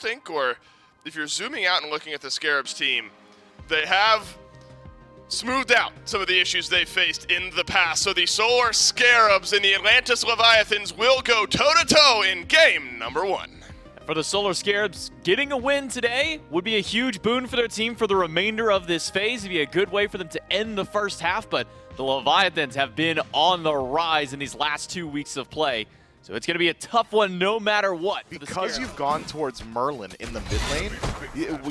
think, or if you're zooming out and looking at the Scarabs team, they have smoothed out some of the issues they faced in the past. So the Solar Scarabs and the Atlantis Leviathans will go toe-to-toe in game number 1. For the Solar Scarabs, getting a win today would be a huge boon for their team for the remainder of this phase. It'd be a good way for them to end the first half, but the Leviathans have been on the rise in these last 2 weeks of play. So it's going to be a tough one no matter what. Because you've gone towards Merlin in the mid lane,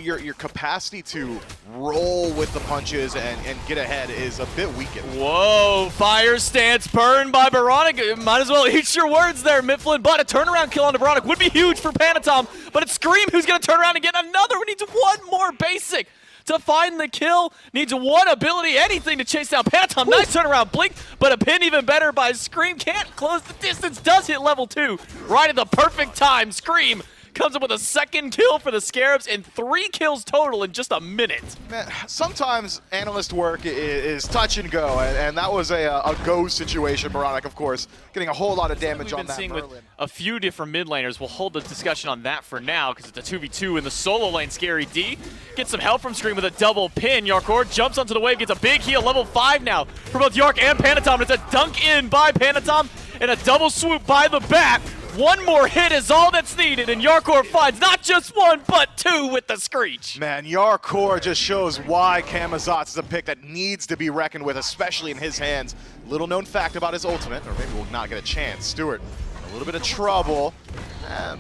your capacity to roll with the punches and get ahead is a bit weakened. Whoa, fire stance burn by Veronica. Might as well eat your words there, Mifflin. But a turnaround kill on Veronica would be huge for Panatom. But it's Scream who's going to turn around and get another one. Needs one more basic to find the kill. Needs one ability, anything to chase down Panatom. Nice turnaround blink, but a pin even better by Scream. Can't close the distance, does hit level 2. Right at the perfect time, Scream comes up with a second kill for the Scarabs and 3 kills total in just a minute. Man, sometimes analyst work is touch and go, and that was a go situation. Veronica, of course, getting a whole lot of damage on that Merlin. With a few different mid laners. We'll hold the discussion on that for now because it's a 2v2 in the solo lane. Scary D gets some help from Scream with a double pin. Yarkor jumps onto the wave, gets a big heal, level 5 now for both Yark and Panatom. It's a dunk in by Panatom and a double swoop by the bat. One more hit is all that's needed, and Yarkor finds not just 1, but 2 with the Screech. Man, Yarkor just shows why Camazotz is a pick that needs to be reckoned with, especially in his hands. Little known fact about his ultimate, or maybe we'll not get a chance. Stewart, a little bit of trouble.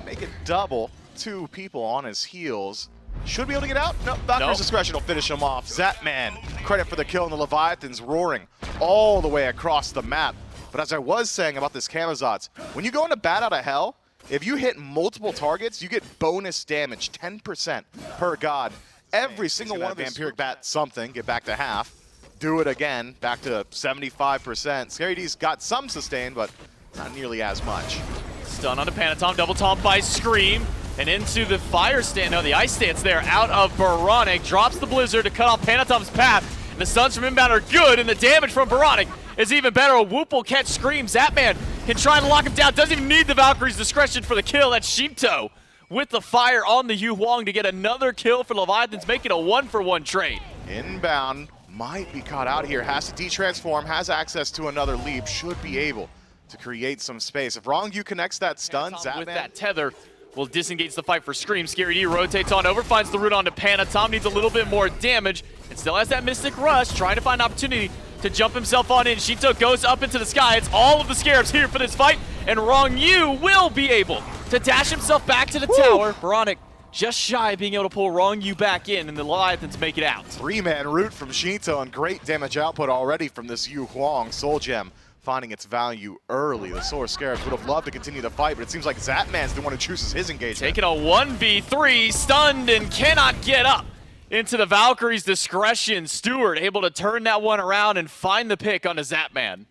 Make it double. 2 people on his heels. Should be able to get out? No, Valkyrie's discretion will finish him off. Zatman, credit for the kill, and the Leviathans roaring all the way across the map. But as I was saying about this Camazotz, when you go into Bat Out of Hell, if you hit multiple targets, you get bonus damage, 10% per god. Every single one of them. Vampiric Bat something, get back to half. Do it again, back to 75%. Scary D's got some sustain, but not nearly as much. Stun onto Panatom, double taunt by Scream, and into the fire stand. No, the ice stance there out of Baronic. Drops the Blizzard to cut off Panatom's path. The stuns from inbound are good, and the damage from Baronic is even better. A Whoop will catch Scream. Zatman can try to lock him down. Doesn't even need the Valkyrie's discretion for the kill. That's Shinto with the fire on the Yu Huang to get another kill for Leviathans, making a 1-for-1 trade. Inbound might be caught out here. Has to detransform, has access to another leap, should be able to create some space. If Wrongyu connects that stun, Zatman with that tether will disengage the fight for Scream. Scary D rotates on over, finds the root onto Panatom, needs a little bit more damage, and still has that Mystic Rush, trying to find an opportunity to jump himself on in. Shinto goes up into the sky. It's all of the Scarabs here for this fight, and Wrongyu will be able to dash himself back to the tower. Baronic just shy of being able to pull Wrongyu back in, and the Leviathans make it out. 3-man root from Shinto, and great damage output already from this Yu Huang. Soul Gem finding its value early. The Solar Scarabs would have loved to continue the fight, but it seems like Zatman's the one who chooses his engagement. Taking a 1v3, stunned and cannot get up into the Valkyrie's discretion. Stewart able to turn that one around and find the pick on a Zatman.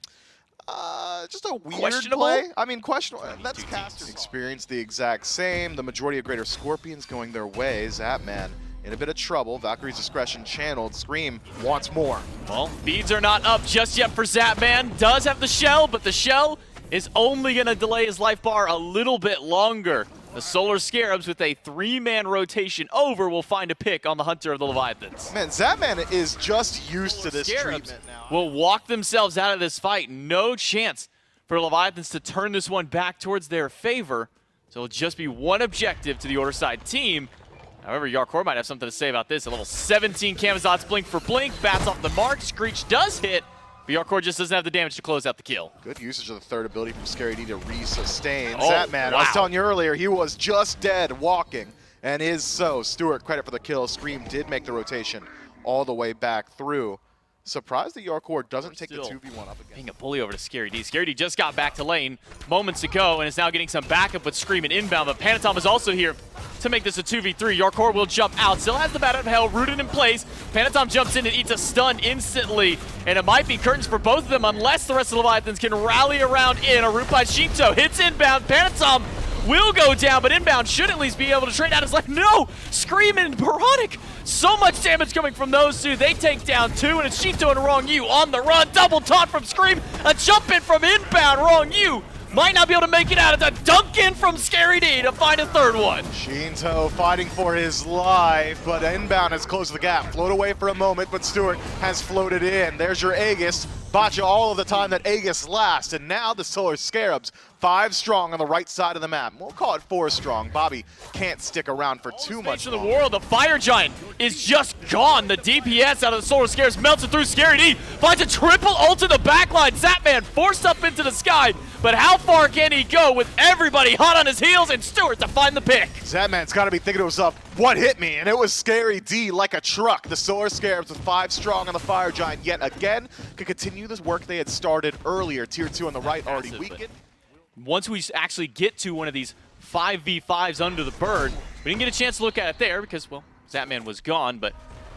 Just a weird play. I mean, questionable. That's Caster's experience the exact same. The majority of Greater Scorpions going their way. Zatman in a bit of trouble. Valkyrie's discretion channeled. Scream wants more. Well, beads are not up just yet for Zatman. Does have the shell, but the shell is only going to delay his life bar a little bit longer. The Solar Scarabs, with a 3-man rotation over, will find a pick on the Hunter of the Leviathans. Man, Zatman is just used to this treatment now. Will walk themselves out of this fight. No chance for Leviathans to turn this one back towards their favor. So it'll just be one objective to the Order side team. However, Yarkor might have something to say about this. A level 17 Camazotz blink for blink. Bats off the mark. Screech does hit. But Yarkor just doesn't have the damage to close out the kill. Good usage of the third ability from Scary D to re-sustain. Zatman, I was telling you earlier, he was just dead walking, and is so. Stewart, credit for the kill. Scream did make the rotation all the way back through. Surprised that Yarkor doesn't take the 2v1 up again. Being a bully over to Scary D. Scary D just got back to lane moments ago and is now getting some backup with Scream and inbound, but Panatom is also here to make this a 2v3. Yarkor will jump out, still has the Bat Out of Hell rooted in place. Panatom jumps in and eats a stun instantly, and it might be curtains for both of them unless the rest of the Leviathans can rally around in. A root by Shinto hits inbound. Panatom will go down, but inbound should at least be able to trade out his life. No! Scream and Baronic! So much damage coming from those two. They take down 2, and it's Shinto and Wrongyu on the run. Double taunt from Scream. A jump in from inbound. Wrongyu might not be able to make it out. It's a dunk in from Scary D to find a third one. Shinto fighting for his life, but inbound has closed the gap. Float away for a moment, but Stewart has floated in. There's your Aegis. Bought you all of the time that Aegis lasts, and now the Solar Scarabs, 5 strong on the right side of the map. We'll call it 4 strong. Bobby can't stick around for too much in the longer. world. The Fire Giant is just gone. The DPS out of the Solar Scarabs melts it through. Scary D finds a triple ult in the backline. Zapman forced up into the sky, but how far can he go with everybody hot on his heels and Stewart to find the pick? Zapman's got to be thinking to himself, what hit me? And it was Scary D like a truck. The Solar Scarabs with 5 strong on the Fire Giant yet again could continue this work they had started earlier. Tier 2 on the right already weakened. Once we actually get to one of these 5v5s under the bird, we didn't get a chance to look at it there because, well, Zapman was gone, but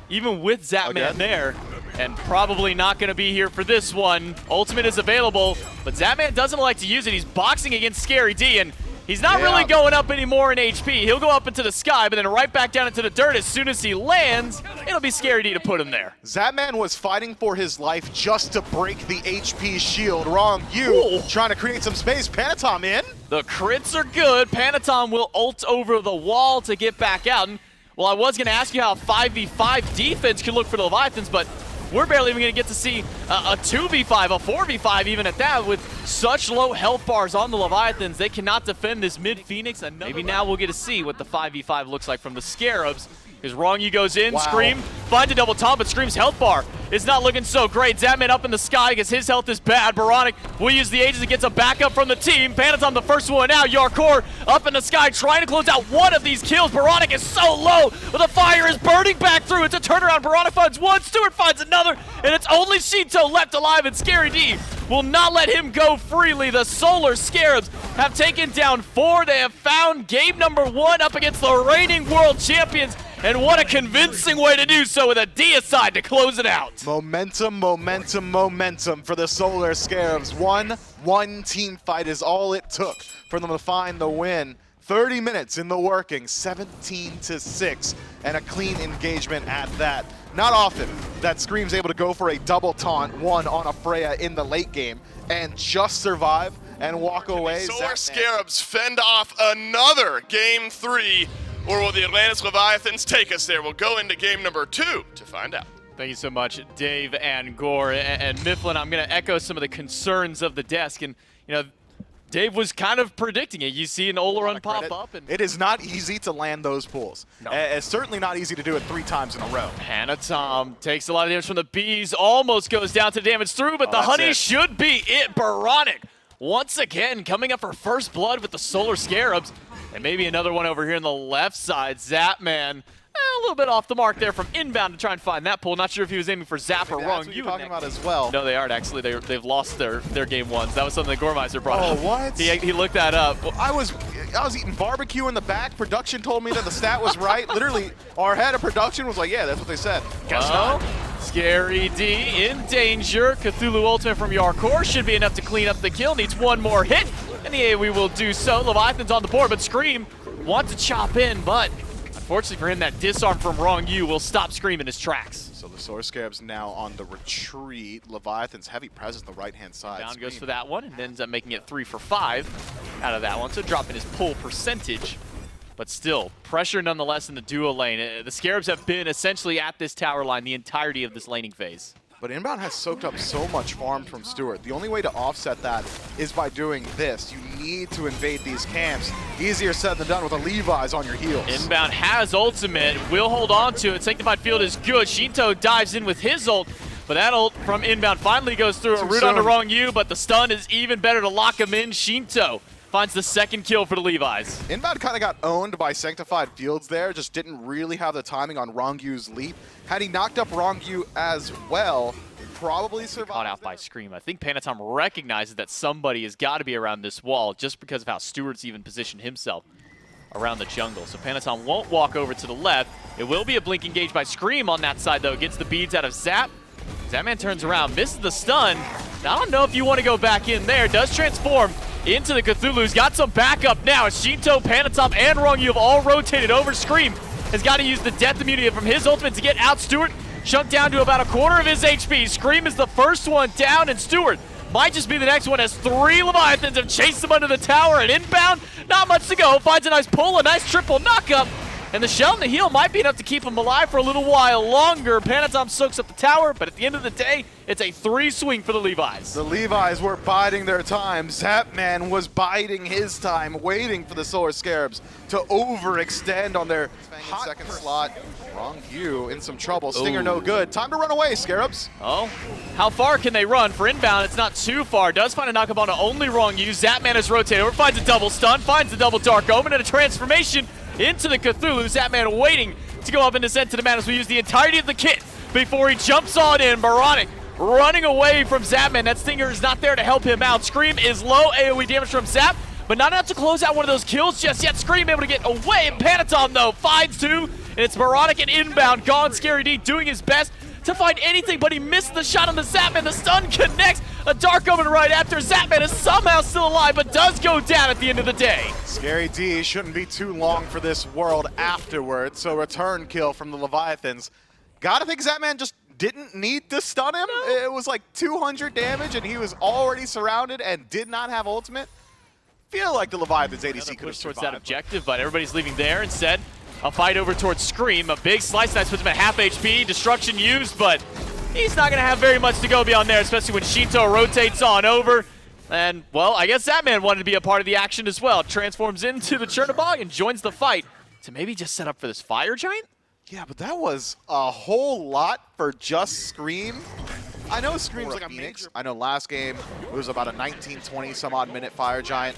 even with Zapman there, and probably not going to be here for this one, Ultimate is available, but Zapman doesn't like to use it. He's boxing against Scary D, and he's not really going up anymore in HP. He'll go up into the sky, but then right back down into the dirt. As soon as he lands, it'll be Scary D to put him there. Zapman was fighting for his life just to break the HP shield. Wrong, you trying to create some space. Panatom in. The crits are good. Panatom will ult over the wall to get back out. And, well, I was going to ask you how a 5v5 defense could look for the Leviathans, but we're barely even going to get to see a 2v5, a 4v5 even at that. With such low health bars on the Leviathans, they cannot defend this mid-Phoenix. Maybe now we'll get to see what the 5v5 looks like from the Scarabs. Because Wrongu goes in, Scream finds a double top, but Scream's health bar is not looking so great. Zapman up in the sky because his health is bad. Baronic will use the Aegis to get some backup from the team. Panatom the first one out. Yarkor up in the sky trying to close out one of these kills. Baronic is so low, but the fire is burning back through. It's a turnaround. Baronic finds one, Stewart finds another, and it's only Shinto left alive, and Scary D will not let him go freely. The Solar Scarabs have taken down 4. They have found game number 1 up against the reigning world champions. And what a convincing way to do so with a deicide to close it out. Momentum, momentum, momentum for the Solar Scarabs. One team fight is all it took for them to find the win. 30 minutes in the working, 17-6, and a clean engagement at that. Not often that Scream's able to go for a double taunt, one on a Freya in the late game, and just survive and walk away. Solar Scarabs fend off another game 3. Or will the Atlantis Leviathans take us there? We'll go into game number 2 to find out. Thank you so much, Dave and Gore. And Mifflin, I'm going to echo some of the concerns of the desk. And, you know, Dave was kind of predicting it. You see an Oleron pop up. And it is not easy to land those pools. No. It's certainly not easy to do it 3 times in a row. Panatom takes a lot of damage from the bees. Almost goes down to damage through, but the honey should be it. Baronic, once again, coming up for first blood with the Solar Scarabs. And maybe another one over here on the left side. Zapman, a little bit off the mark there from inbound to try and find that pull. Not sure if he was aiming for Zap or wrong. You're talking about as well. No, they aren't actually. They've lost their game ones. That was something that Gormeister brought up. Oh, what? He looked that up. Well, I was eating barbecue in the back. Production told me that the stat was right. Literally, our head of production was like, yeah, that's what they said. Guess not. Scary D in danger. Cthulhu Ultimate from Yarkor should be enough to clean up the kill. Needs one more hit, and the AoE will do so. Leviathan's on the board, but Scream wants to chop in, but unfortunately for him, that disarm from Wrongu will stop Scream in his tracks. So the Solar Scarabs now on the retreat. Leviathan's heavy presence on the right-hand side. Down goes for that one, and ends up making it 3 for 5 out of that one, so dropping his pull percentage. But still, pressure nonetheless in the duo lane. The Scarabs have been essentially at this tower line the entirety of this laning phase. But inbound has soaked up so much farm from Stewart. The only way to offset that is by doing this. You need to invade these camps. Easier said than done with the Levi's on your heels. Inbound has ultimate, will hold on to it. Sanctified Field is good. Shinto dives in with his ult, but that ult from inbound finally goes through. A root on the Wrongu, but the stun is even better to lock him in. Shinto finds the second kill for the Levi's. Inbound kind of got owned by Sanctified Fields there, just didn't really have the timing on Wrongu's leap. Had he knocked up Wrongu as well, probably survived. Caught out by Scream. I think Panatom recognizes that somebody has got to be around this wall just because of how Stewart's even positioned himself around the jungle. So Panatom won't walk over to the left. It will be a blink engage by Scream on that side though. Gets the beads out of Zap. Zapman turns around, misses the stun. I don't know if you want to go back in there. Does transform into the Cthulhu's. Got some backup now. Shinto, Panatom, and Wrongu have all rotated over. Scream has got to use the death immunity from his ultimate to get out Stewart. Chunked down to about a quarter of his HP. Scream is the first one down, and Stewart might just be the next one as 3 Leviathans have chased him under the tower and inbound. Not much to go. Finds a nice pull, a nice triple knockup. And the shell and the heal might be enough to keep him alive for a little while longer. Panatom soaks up the tower, but at the end of the day, it's a 3 swing for the Levi's. The Levi's were biding their time. Zapman was biding his time, waiting for the Solar Scarabs to overextend on their hot second slot. Wrong view, in some trouble. Stinger no good. Time to run away, Scarabs. Oh, how far can they run? For inbound, it's not too far. Does find a knockup on an only wrong use. Zapman has rotated over, finds a double stun, finds the double Dark Omen, and a transformation into the Cthulhu. Zapman waiting to go up and descend to the man as we use the entirety of the kit before he jumps on in. Baronic running away from Zapman. That Stinger is not there to help him out. Scream is low. AoE damage from Zap, but not enough to close out one of those kills just yet. Scream able to get away. Panatom, though, finds 2, and it's Baronic and inbound. Gone. Scary D doing his best to find anything, but he missed the shot on the Zapman. The stun connects. A Dark Omen right after. Zapman is somehow still alive, but does go down at the end of the day. Scary D shouldn't be too long for this world afterwards, so return kill from the Leviathans. Gotta think Zapman just didn't need to stun him. No. It was like 200 damage, and he was already surrounded and did not have ultimate. Feel like the Leviathans ADC could have towards survived. that objective, but everybody's leaving there. Instead, a fight over towards Scream. A big slice knife puts him at half HP. Destruction used, but he's not going to have very much to go beyond there, especially when Shinto rotates on over. And, well, I guess Zapman wanted to be a part of the action as well. Transforms into the Chernobog and joins the fight to maybe just set up for this Fire Giant? Yeah, but that was a whole lot for just Scream. I know Scream's like a Phoenix. I know last game it was about a 19, 20 some odd minute Fire Giant.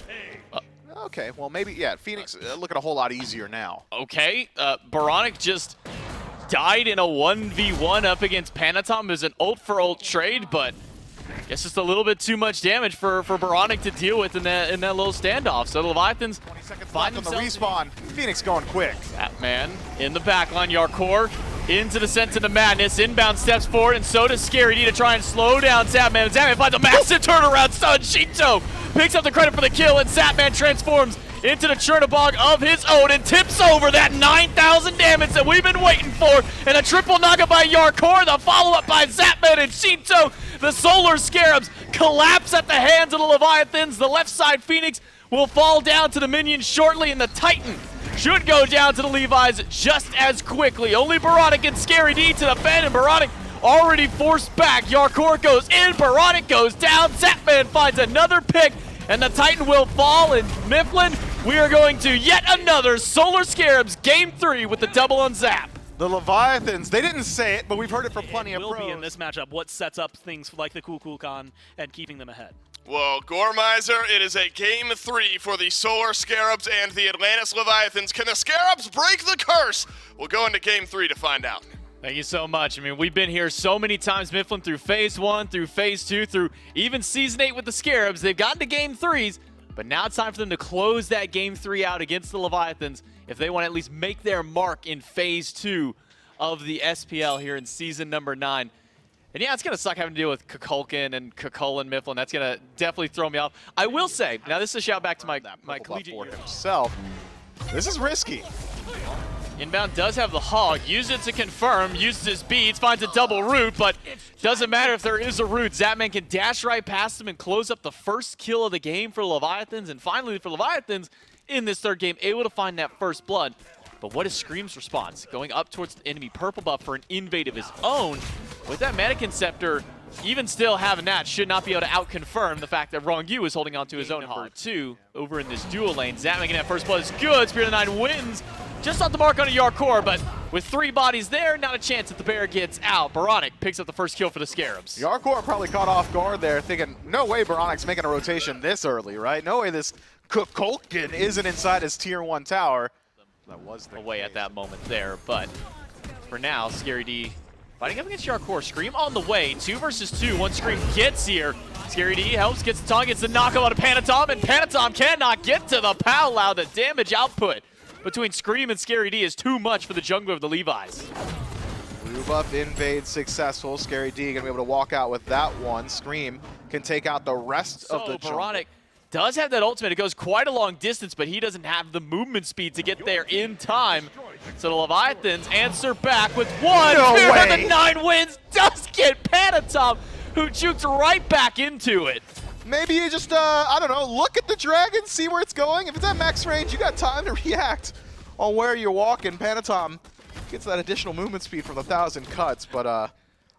Okay, well maybe, yeah, Phoenix looking a whole lot easier now. Okay, Baronic just died in a 1v1 up against Panatom. It was an ult for ult trade, but I guess just a little bit too much damage for Baronic to deal with in that little standoff. So the Leviathans 20 seconds find left on the themselves respawn. Phoenix going quick. Batman in the backline. Yarkor into the Scent of the Madness. Inbound steps forward, and so does Scary D to try and slow down Zapman. Zapman finds a massive turnaround stun. Shinto picks up the credit for the kill, and Zapman transforms into the Chernobog of his own and tips over that 9,000 damage that we've been waiting for. And a triple knockup by Yarkor, the follow-up by Zapman and Shinto. The Solar Scarabs collapse at the hands of the Leviathans. The left side Phoenix will fall down to the minions shortly, and the Titan should go down to the Levi's just as quickly. Only Baronic and Scary D to defend, and Baronic already forced back. Yarkor goes in, Baronic goes down. Zapman finds another pick, and the Titan will fall. And Mifflin, we are going to yet another Solar Scarabs Game 3 with the double on Zap. The Leviathans, they didn't say it, but we've heard it from plenty of will pros. be in this matchup what sets up things like the Kukulkan and keeping them ahead. Well, Gormizer, it is a Game 3 for the Solar Scarabs and the Atlantis Leviathans. Can the Scarabs break the curse? We'll go into Game 3 to find out. Thank you so much. I mean, we've been here so many times, Mifflin, through Phase 1, through Phase 2, through even Season 8 with the Scarabs. They've gotten to Game 3s, but now it's time for them to close that Game 3 out against the Leviathans if they want to at least make their mark in Phase 2 of the SPL here in Season number 9. And yeah, it's going to suck having to deal with Kukulkan and Kukulkan Mifflin. That's going to definitely throw me off. I will say, now this is a shout back to my collegiate for years. himself. This is risky. Inbound does have the hog, uses it to confirm, uses his beads, finds a double root, but doesn't matter if there is a root. Zapman can dash right past him and close up the first kill of the game for Leviathans, and finally for Leviathans in this third game, able to find that first blood. But what is Scream's response? Going up towards the enemy purple buff for an invade of his own. With that Mannequin Scepter, even still having that, should not be able to out-confirm the fact that Wrong Yu is holding on to his own hog. 2 over in this dual lane. Zapman getting that first blood is good. Spirit of the 9 wins. Just off the mark on a Yarkor, but with 3 bodies there, not a chance that the bear gets out. Baronic picks up the first kill for the Scarabs. Yarkor probably caught off guard there, thinking, no way Baronic's making a rotation this early, right? No way this Kukulkan isn't inside his Tier 1 tower. That was the away case. at that moment there, but for now, Scary D fighting up against Yarkor. Scream on the way, 2 versus 2. Once Scream gets here, Scary D helps, gets the tongue, gets the knockup on Panatom, and Panatom cannot get to the Powwow. The damage output between Scream and Scary D is too much for the jungler of the Levi's. Blue buff invade successful. Scary D gonna be able to walk out with that one. Scream can take out the rest of the jungle. Baronic does have that ultimate. It goes quite a long distance, but he doesn't have the movement speed to get there in time. So the Leviathans answer back with 1. No Spirit way. of the 9 wins, does get Panatom, who juked right back into it. Maybe you just, I don't know, look at the dragon, see where it's going. If it's at max range, you got time to react on where you're walking. Panatom gets that additional movement speed from the 1,000 cuts, but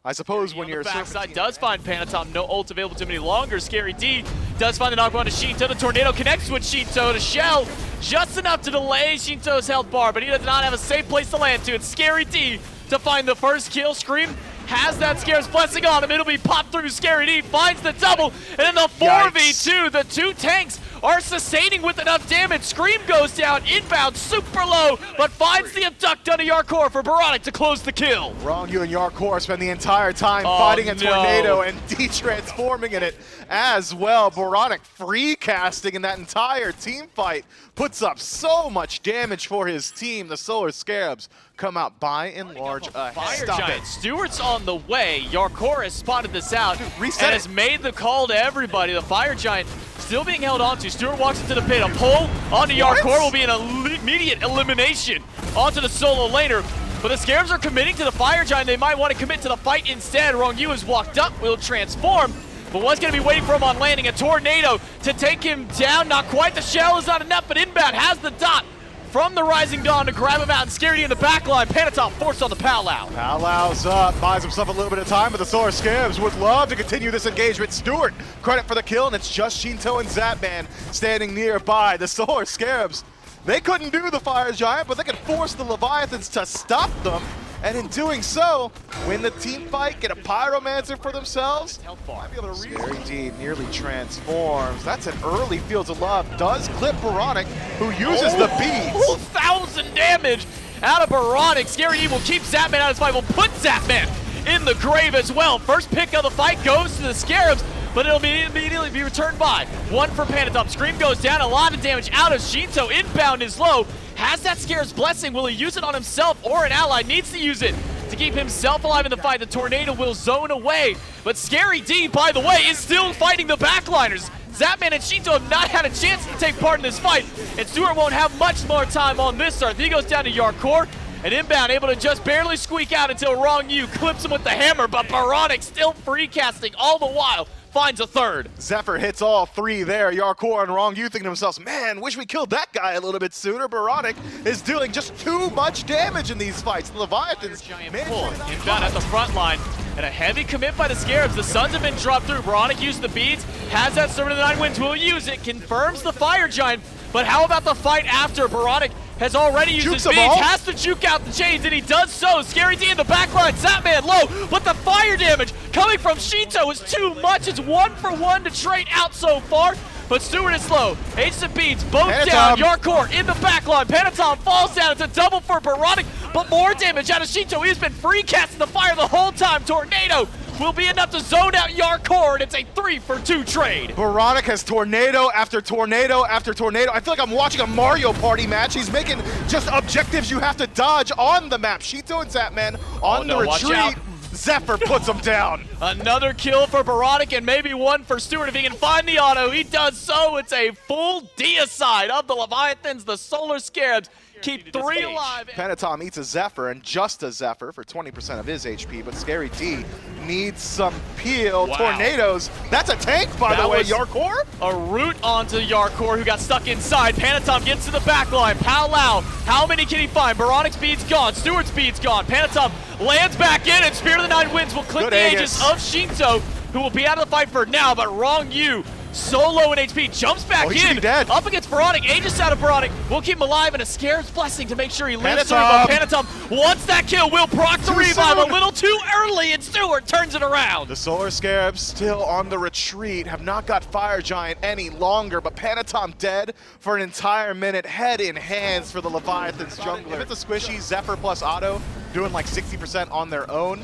I suppose when you're... backside does find Panatom, no ult available to him any longer. Scary D does find the knockdown to Shinto. The tornado connects with Shinto to Shell, just enough to delay Shinto's health bar, but he does not have a safe place to land to. It's Scary D to find the first kill. Scream has that Scarabs blessing on him. It'll be popped through. Scary D finds the double, and in the 4v2, the two tanks are sustaining with enough damage. Scream goes down, inbound, super low, but finds the abduct on a Yarkor for Baronic to close the kill. Wrong, you and Yarkor spend the entire time fighting a tornado and de-transforming in it as well. Baronic free casting in that entire team fight puts up so much damage for his team. The Solar Scarabs come out by and large ahead. Fire Giant. Stewart's on the way. Yarkor has spotted this out and has made the call to everybody. The Fire Giant still being held onto. Stewart walks into the pit. A pull onto Yarkor will be an immediate elimination onto the solo laner. But the Scarabs are committing to the Fire Giant. They might want to commit to the fight instead. Wrong Yu has walked up, will transform, but what's going to be waiting for him on landing? A tornado to take him down. Not quite. The shell is not enough, but inbound has the dot from the Rising Dawn to grab him out, and Scary in the backline. Panatom forced on the Powwow. Powwow's up, buys himself a little bit of time, but the Solar Scarabs would love to continue this engagement. Stewart, credit for the kill, and it's just Shinto and Zapman standing nearby. The Solar Scarabs, they couldn't do the Fire Giant, but they could force the Leviathans to stop them, and in doing so, win the team fight, get a Pyromancer for themselves. Might be able to Scary D nearly transforms. That's an early Fields of Love. Does clip Baronic, who uses the beads. 1,000 damage out of Baronic. Scary D will keep Zapman out of his fight. Will put Zapman in the grave as well. First pick of the fight goes to the Scarabs, but it'll be immediately be returned by one for Panatom. Scream goes down. A lot of damage out of Shinto. Inbound is low. Has that Scarab's blessing. Will he use it on himself or an ally? Needs to use it to keep himself alive in the fight. The tornado will zone away, but Scary D, by the way, is still fighting the backliners. Zapman and Shinto have not had a chance to take part in this fight, and Stewart won't have much more time on this start. He goes down to Yarkor, and inbound able to just barely squeak out until Wrong Yu clips him with the hammer, but Baronic still free casting all the while. Finds a third. Zephyr hits all three there. Yarkor and Wrong Yu thinking to themselves, man, wish we killed that guy a little bit sooner. Baronic is doing just too much damage in these fights. The Leviathans inbound at the front line, and a heavy commit by the Scarabs. The Suns have been dropped through. Baronic used the beads, has that Servant of the Nine Winds, will use it, confirms the Fire Giant. But how about the fight after? Baronic has already used his beads, has to juke out the chains, and he does so. Scary D in the backline, Zapman low, but the fire damage coming from Shinto is too much. It's 1-for-1 to trade out so far, but Stewart is slow. Ace of beads, both down. Yarkor in the backline. Panatom falls down. It's a double for Baronic, but more damage out of Shinto. He's been free casting the fire the whole time. Tornado will be enough to zone out Yarkor, and it's a 3-for-2 trade. Baronic has tornado after tornado after tornado. I feel like I'm watching a Mario Party match. He's making just objectives you have to dodge on the map. Shinto and Zapman on the retreat. Zephyr puts him down. Another kill for Baronic and maybe one for Stewart if he can find the auto. He does so. It's a full deicide of the Leviathans. The Solar Scarabs keep 3 alive. Panatom eats a Zephyr and just a Zephyr for 20% of his HP, but Scary D needs some peel. Wow. Tornadoes. That's a tank, by the way. Yarkor? A root onto Yarkor, who got stuck inside. Panatom gets to the back line. Powwow. How many can he find? Baronic's speed's gone. Stewart's speed's gone. Panatom lands back in, and Spear of the Nine Winds will clip the Aegis of Shinto, who will be out of the fight for now, but Wrong Yu, so low in HP, jumps back in, up against Baronic, Aegis out of Baronic, will keep him alive, and a Scarab's blessing to make sure he lives through, but Panatom wants that kill, will proc the revive a little too early, and Stewart turns it around. The Solar Scarabs still on the retreat, have not got Fire Giant any longer, but Panatom dead for an entire minute, head in hands for the Leviathans jungler. If it's a squishy Zephyr plus auto, doing like 60% on their own,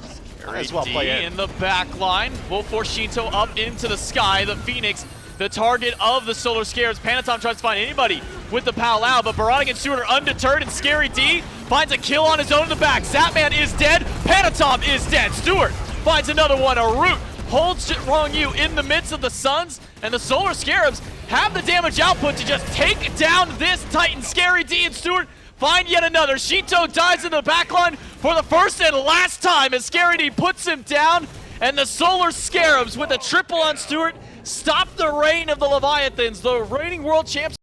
as well play in the back line will force Shinto up into the sky. The Phoenix, the target of the Solar Scarabs. Panatom tries to find anybody with the Powwow, but Baronic and Stewart are undeterred, and Scary D finds a kill on his own in the back. Zapman is dead. Panatom is dead. Stewart finds another one. A root holds Wrong Yu in the midst of the Suns, and the Solar Scarabs have the damage output to just take down this Titan. Scary D and Stewart find yet another. Shinto dies in the backline for the first and last time as Scary D puts him down, And the Solar Scarabs with a triple on Stewart stop the reign of the Leviathans, the reigning world champs.